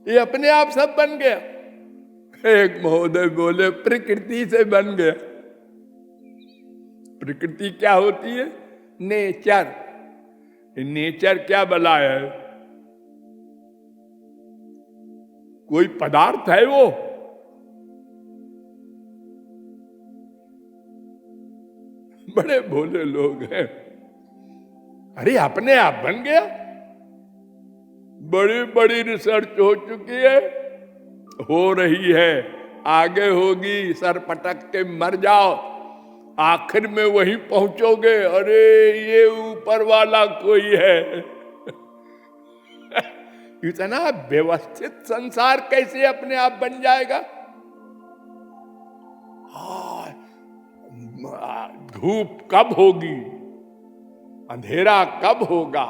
ये अपने आप सब बन गया। एक महोदय बोले प्रकृति से बन गया। प्रकृति क्या होती है? नेचर। नेचर क्या बला है? कोई पदार्थ है वो? बड़े भोले लोग हैं। अरे अपने आप बन गया। बड़ी बड़ी रिसर्च हो चुकी है, हो रही है, आगे होगी। सर पटक के मर जाओ, आखिर में वहीं पहुंचोगे, अरे ये ऊपर वाला कोई है। इतना व्यवस्थित संसार कैसे अपने आप बन जाएगा? धूप कब होगी, अंधेरा कब होगा,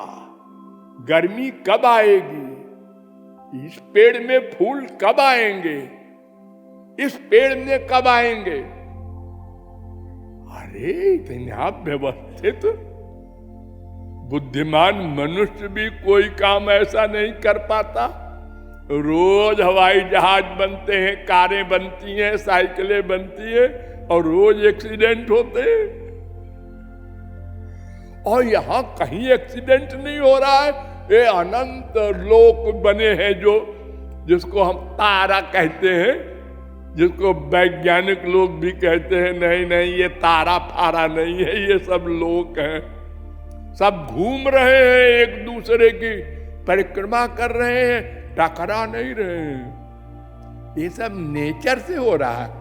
गर्मी कब आएगी, इस पेड़ में फूल कब आएंगे, इस पेड़ में कब आएंगे। अरे इतना व्यवस्थित बुद्धिमान मनुष्य भी कोई काम ऐसा नहीं कर पाता। रोज हवाई जहाज बनते हैं, कारें बनती हैं, साइकिलें बनती हैं, और रोज एक्सीडेंट होते हैं। और यहां कहीं एक्सीडेंट नहीं हो रहा है। ये अनंत लोक बने हैं जो, जिसको हम तारा कहते हैं, जिसको वैज्ञानिक लोग भी कहते हैं नहीं नहीं ये तारा फारा नहीं है, ये सब लोक हैं। सब घूम रहे हैं, एक दूसरे की परिक्रमा कर रहे हैं, टकरा नहीं रहे हैं। ये सब नेचर से हो रहा है।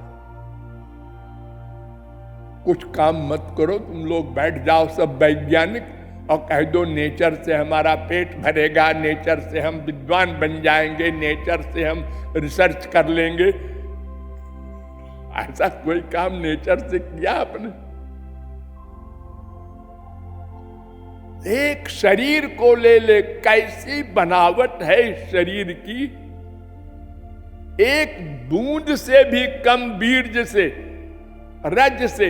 कुछ काम मत करो, तुम लोग बैठ जाओ सब वैज्ञानिक और कह दो नेचर से हमारा पेट भरेगा, नेचर से हम विद्वान बन जाएंगे, नेचर से हम रिसर्च कर लेंगे। ऐसा कोई काम नेचर से किया आपने? एक शरीर को ले ले, कैसी बनावट है इस शरीर की। एक बूंद से भी कम बीर्ज से, रज से,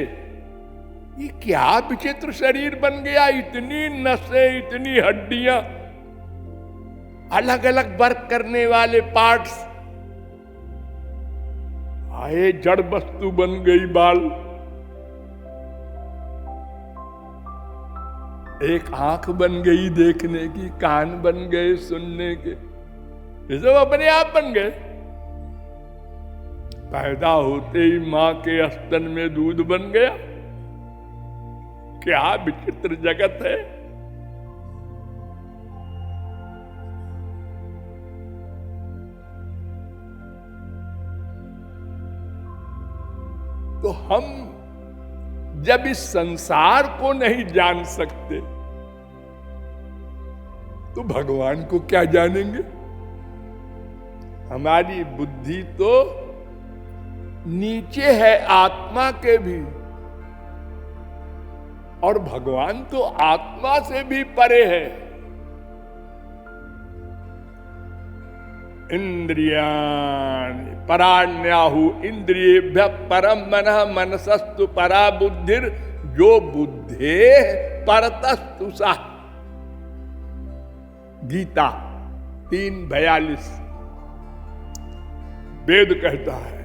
ये क्या विचित्र शरीर बन गया। इतनी नसें, इतनी हड्डियां, अलग अलग वर्क करने वाले पार्ट्स, आए जड़ वस्तु बन गई। बाल, एक आंख बन गई देखने की, कान बन गए सुनने के, ये सब अपने आप बन गए। पैदा होते ही मां के स्तन में दूध बन गया। क्या विचित्र जगत है। तो हम जब इस संसार को नहीं जान सकते तो भगवान को क्या जानेंगे? हमारी बुद्धि तो नीचे है आत्मा के भी, और भगवान तो आत्मा से भी परे है। इंद्रियाणि पराण्याहु इंद्रियेभ्य परम मनः मनसस्तु परा बुद्धिर जो बुद्धे परतस्तु सा। गीता 3:42 वेद कहता है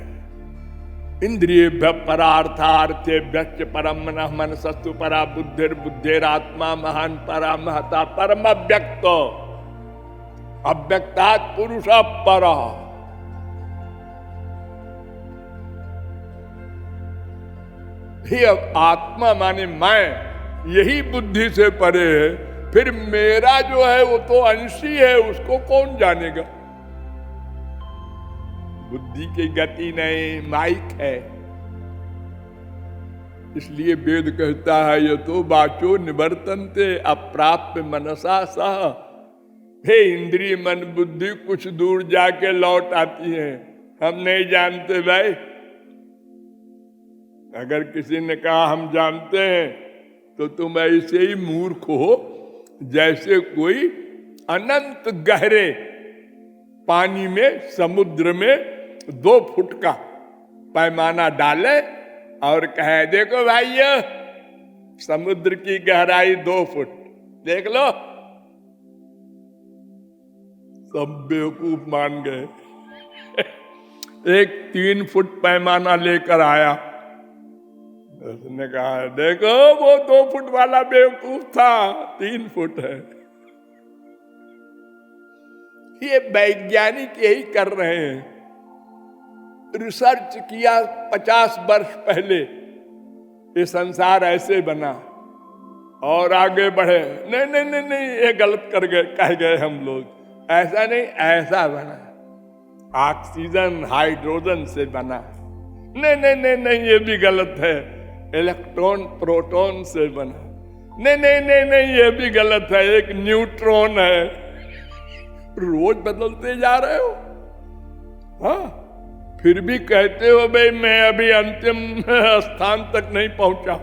इंद्रियेभ्य परार्थार्थेभ्य परम मनः मनसस्तु परा बुद्धिर बुद्धिरात्मा महान परा महता परम अव्यक्त अव्यक्तात् पुरुष पर। आत्मा माने मैं, यही बुद्धि से परे है। फिर मेरा जो है वो तो अंशी है, उसको कौन जानेगा? बुद्धि की गति नहीं, माइक है। इसलिए वेद कहता है यतो वाचो निवर्तन्ते अप्राप्य मनसा सह। हे इंद्रिय मन बुद्धि कुछ दूर जाके लौट आती है, हम नहीं जानते भाई। अगर किसी ने कहा हम जानते हैं तो तुम ऐसे ही मूर्ख हो जैसे कोई अनंत गहरे पानी में, समुद्र में 2 फुट का पैमाना डाले और कहे देखो भाइयों समुद्र की गहराई 2 फुट, देख लो। सब बेवकूफ मान गए। एक 3 फुट पैमाना लेकर आया, उसने कहा देखो वो 2 फुट वाला बेवकूफ था, 3 फुट है। ये वैज्ञानिक यही कर रहे हैं। रिसर्च किया 50 वर्ष पहले, ये संसार ऐसे बना और आगे बढ़े। नहीं नहीं नहीं नहीं, ये गलत कर गए, कह गए हम लोग। ऐसा नहीं, ऐसा बना, ऑक्सीजन हाइड्रोजन से बना। नहीं नहीं नहीं नहीं, ये भी गलत है, इलेक्ट्रॉन प्रोटॉन से बना। नहीं नहीं नहीं नहीं, ये भी गलत है, एक न्यूट्रॉन है। रोज बदलते जा रहे हो, हाँ, फिर भी कहते हो भाई मैं अभी अंतिम स्थान तक नहीं पहुंचा।